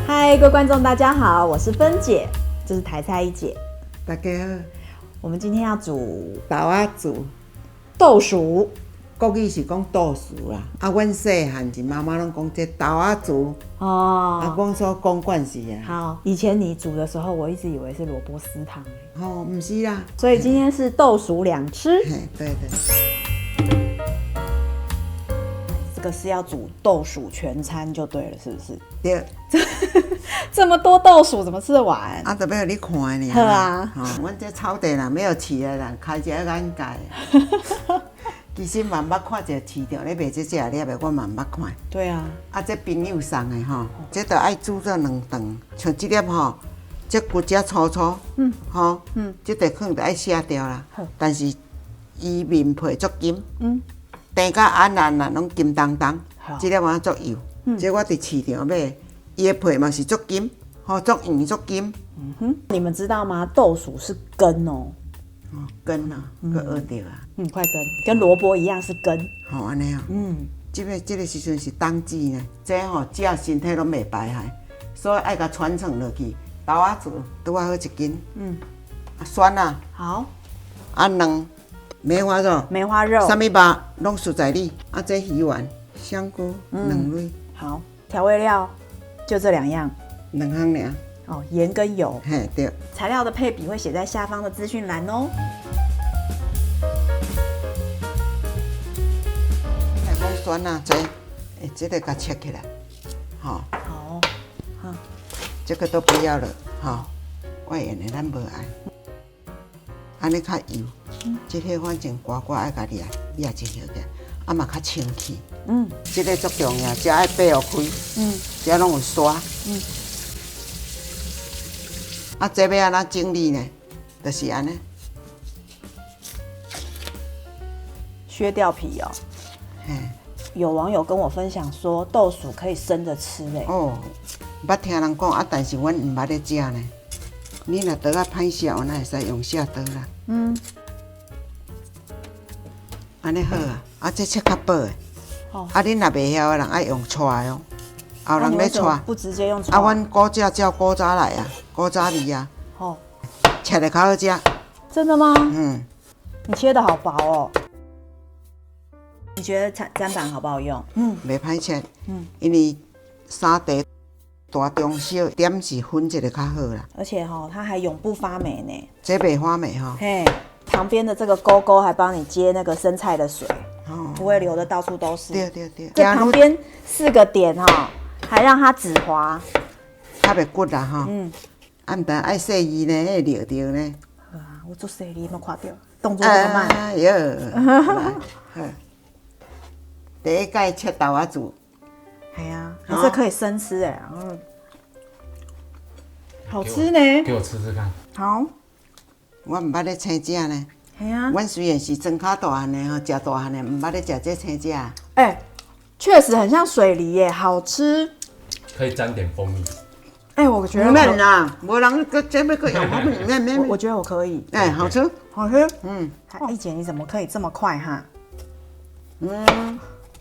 嗨，各位观众，大家好，我是芬姐，这是台菜一姐。大家好，我们今天要煮豆仔煮，豆薯。国语是讲豆薯啦。啊，阮细汉是妈妈拢讲这豆仔煮，哦。啊，讲说讲惯是啊。好，以前你煮的时候，我一直以为是萝卜丝汤，哦，毋是啦。所以今天是豆薯两吃。嘿，对对。这个是要煮豆薯全餐就对了，是不是？对。这么多豆薯怎么吃得完？啊，特别你看的呢。好啊。阮这草地啦，没有饲的人开一个眼界。其实嘛捌看一个市场咧卖这只粒的，我嘛捌看。对啊。啊，这朋友送的吼，这着爱煮做两顿，像这粒吼，这骨只粗粗，吼，这块可能着爱卸掉啦。但是伊面皮足金，蛋甲安啦拢金当当，这粒啊足油。这我伫市场买，伊的皮嘛是足金，吼足圆足金。你们知道吗？豆薯是根哦。根啊，佮学着啊。快根，跟萝卜一样是根。吼安尼哦。这个时阵是冬季呢，这吼食身体拢袂歹害，所以爱甲传承落去。豆仔煮拄啊好一斤。啊蒜啊。好。啊卵，梅花肉。梅花肉。啥物肉拢熟在里。啊这鱼丸、香菇、两蕊。好，调味料就这2样。2项尔。哦，盐跟油。嘿，对。材料的配比会写在下方的资讯栏哦。来讲蒜啊，这个甲切起来，吼。好。这个都不要了，吼。外盐的咱无爱。安尼较油，这个反正乖乖爱甲掠进去个，啊嘛较清气。这个足重要，这爱掰互开。这拢有沙。啊，这要安怎整理呢？就是安尼，削掉皮哦。嘿。有网友跟我分享说，豆薯可以生着吃诶。哦，捌听人讲啊，但是阮毋捌咧食呢。你若刀啊歹削，我会使用小刀啦。安尼好啊，啊这切较薄诶。啊，你若袂晓的人爱用撮的哦。后人咧撮。不直接用撮。啊，阮古早照古早来啊，古早味啊。切得较好食。真的吗？你切得好薄哦。你觉得砧板好不好用？袂歹切。因为三地大中小点是分一个较好啦。而且它还永不发霉呢。这袂发霉吼。嘿，旁边的这个勾勾还帮你接那个生菜的水，不会流的到处都是。对对对。这旁边4个点还让它止滑，较袂骨啦吼。啊，毋但爱细腻呢，迄撩着呢。好啊，我做细腻，有看到动作这么慢。哎哟，好。第一届切豆仔煮。系啊，这可以生吃哎，好吃呢。给我吃吃看。好。我毋捌咧青椒呢。系啊。阮虽然是庄脚大汉的吼，食大汉的，毋捌咧食这青椒。确实很像水梨耶，好吃。可以沾点蜂蜜。我觉得免啦，无人搁这要搁用蜂蜜，免。我觉得我可以。好吃。好吃。一姐你怎么可以这么快哈？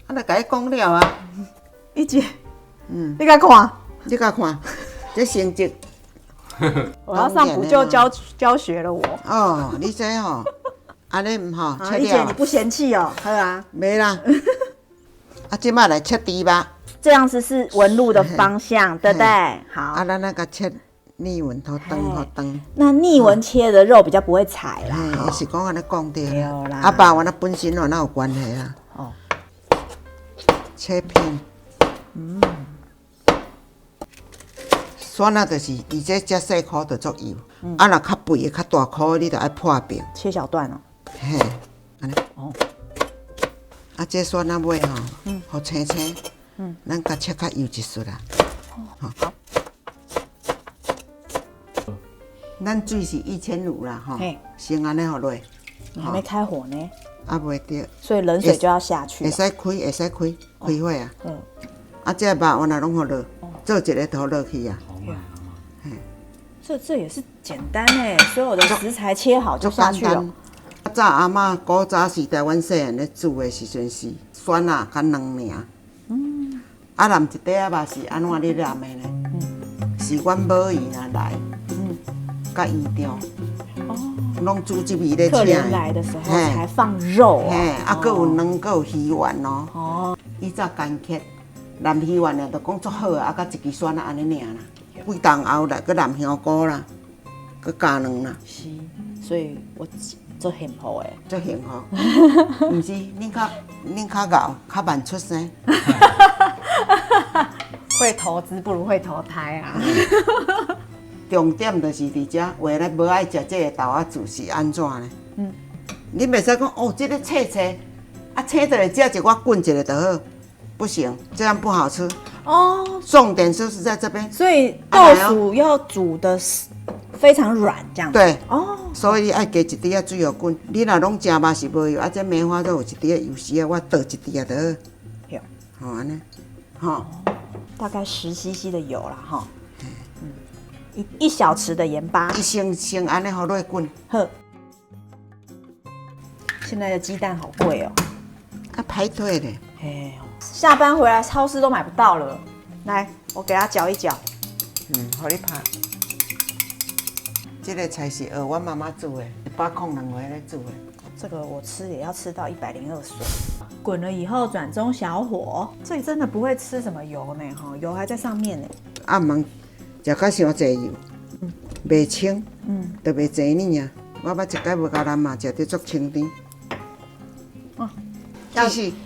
啊，就甲伊讲了啊。一姐，你甲看，你甲看，这成绩。我要上补救教学了我。哦，你这吼，安尼唔好，切一姐你不嫌弃哦？好啊。没啦。啊，即摆来切猪肉。这样子是纹路的方向，对不对？好。啊，咱那个切逆纹头长。那逆纹切的肉比较不会踩啦。是讲安尼讲对啦。啊，爸，我那本身哪有关系啦？切片。蒜啊，就是伊这只细颗就足油，啊，若较肥的、较大颗，你就爱破片。切小段哦。嘿，安尼。啊，这蒜啊尾吼，好青青。咱甲切较油一丝啦。好。咱水是1500啦，吼。先安尼好落。还没开火呢。啊，袂对。所以冷水就要下去。会使开火啊。啊，这肉我若拢好落，做一个头落去啊。这也是简单哎，所有的食材切好就下去了。早阿嬷古早时代，阮细汉咧煮的时阵是蒜啊，甲卵尔。啊，淋一块仔肉是安怎咧淋的呢？是阮母伊若来，甲院长，拢煮这味咧请客的。人来的时候嘿才放肉嘿，啊。啊，佮有卵，佮有鱼丸咯。哦，以早干客南鱼丸啊，就讲足好啊，啊，甲一支蒜啊安尼尔啦。几档后来佮南香菇啦，佮加卵啦，是，所以我做幸福的。足幸福。毋是，恁较敖，较慢出生。会投资不如会投胎啊。重点就是伫遮，为了无爱食这个豆仔煮是安怎呢？你袂使讲哦，这个切，啊切着来食一我滚一个就好，不行，这样不好吃。哦，重点就是在这边。所以豆腐要煮的非常软，这样。对。哦，所以你爱加一滴仔水互滚。你若拢食嘛是无油，啊这梅花都有一滴仔油丝啊，我倒一滴啊就好。有。吼安尼，吼。大概10cc 的油啦，哈。一小匙的盐巴。伊先安尼互落滚。呵。现在的鸡蛋好贵哦。啊排队咧。哎呦，下班回来超市都买不到了。来，我给它搅一搅。互你拍。这个菜是学阮妈妈煮的，102回咧煮的。这个我吃也要吃到102岁。滚了以后转中小火，这里真的不会吃什么油呢，哈，油还在上面呢。啊，毋通食较伤济油，袂清，就袂济呢啊。我捌一摆无甲咱嘛食得足清甜。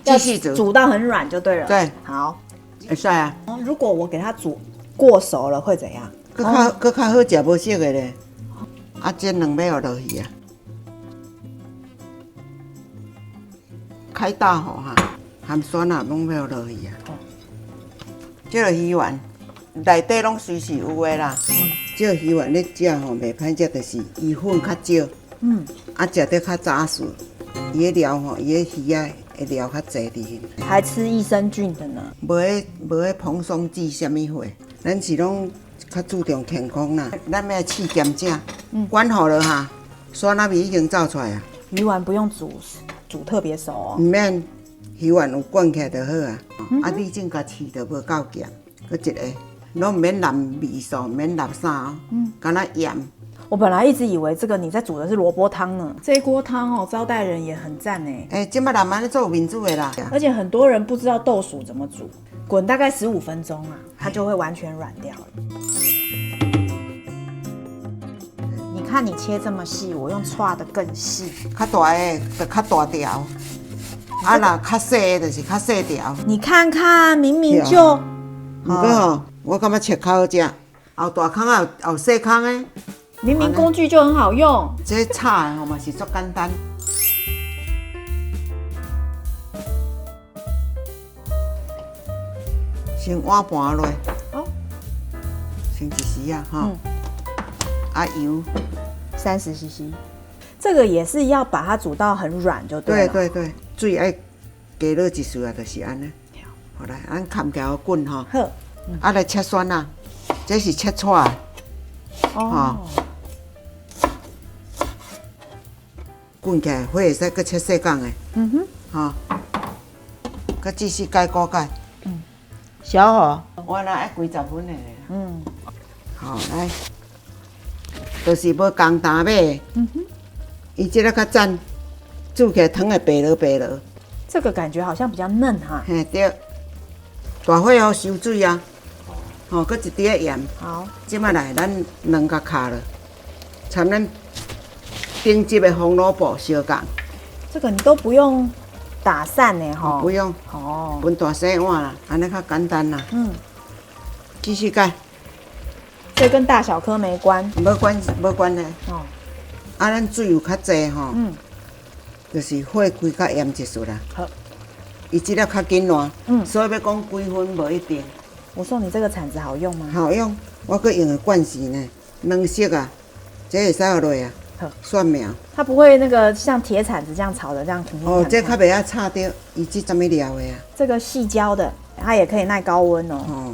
继续煮，煮到很软就对了。对，好，会使啊。如果我给它煮过熟了会怎样？搁较好食无熟的咧。啊，这两尾要落去啊。开大火哈，含酸啊拢要落去啊。这个鱼丸内底拢随时有的啦。这个鱼丸你食吼袂歹食，就是伊粉较少。啊，食得较扎实。伊的料吼，伊的鱼啊的料较济伫迄。还吃益生菌的呢。无迄蓬松剂什么货，咱是拢较注重健康啦。咱要试咸正，管好了哈，酸仔味已经走出来啊。鱼丸不用煮特别熟哦。毋免，鱼丸有灌起来就好啊。啊，你正甲试就无够咸，搁一个，拢毋免淋味素，毋免淋啥哦。干那盐。我本来一直以为这个你在煮的是萝卜汤呢。这一锅汤哦，招待人也很赞呢。即摆人安尼做有面子的啦。而且很多人不知道豆薯怎么煮，滚大概15分钟啊，它就会完全软掉了。你看你切这么细，我用歘的更细。较大的就较大条，啊若较细的就是较细条。你看看，明明就……毋过吼，我感觉切较好食，后大孔啊，后细孔的。明明工具就很好用。这炒的吼嘛是足简单。先碗盘落，先一时啊，哈，啊油30cc，这个也是要把它煮到很软就对了。对，水爱加落一丝啊，就是安尼。好来，咱砍条滚吼，好，啊来切蒜啊，这是切菜的。哦。滚起来，火会使搁切细杠的，吼，搁继续改锅盖，小火，我那爱几十分的咧，好来，就是要公担买的，伊这个较赞，煮起来汤会白落，这个感觉好像比较嫩哈。嘿对，大火哦收水啊，吼，搁一滴仔盐，好，即摆来咱两甲卡了，掺咱顶级的红萝卜小港，这个你都不用打散呢哈。不用，哦，分大细碗啦，安尼较简单啦。继续改，这跟大小颗没关。无关系。哦，啊，咱水有较济吼，就是火开较严一丝啦。好，伊即粒较紧烂，所以要讲几分无一定。我说你这个铲子好用吗？好用，我搁用的惯势呢，两色啊，这会使落落啊。蒜苗，它不会那个像铁铲子这样炒的这样平平哦，这较袂晓炒着，伊这什么料的啊？这个细胶的，它也可以耐高温哦。哦，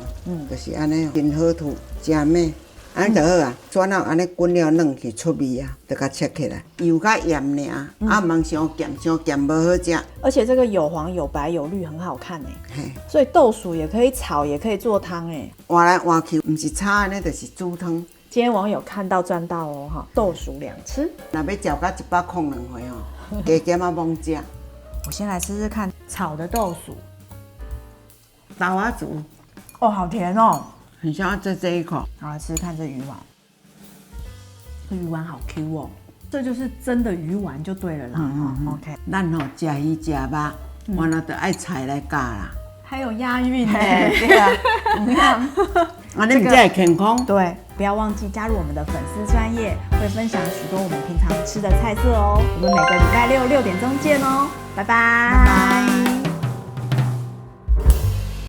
就是安尼，真好土，真美。安尼就好啊。转到安尼滚了软去出味啊，就甲切起来，油甲盐尔，啊，毋通伤咸无好食。而且这个有黄有白有绿，很好看哎。嘿，所以豆薯也可以炒，也可以做汤哎。换来换去，毋是炒安尼，就是煮汤。今天网友看到赚到哦哈，豆薯2吃。若要嚼到102回哦，加减啊猛食。我先来试试看炒的豆薯，豆仔煮，哦，好甜哦。很想要做这一口。好，来吃吃看这鱼丸，这鱼丸好 Q 哦，这就是真的鱼丸就对了啦。OK，咱吼食鱼食肉，完了就爱菜来加啦。还有押韵呢。对啊，你看，安尼唔才会健康。对，不要忘记加入我们的粉丝专页，会分享许多我们平常吃的菜色哦。我们每个礼拜6、6点钟见哦，拜拜。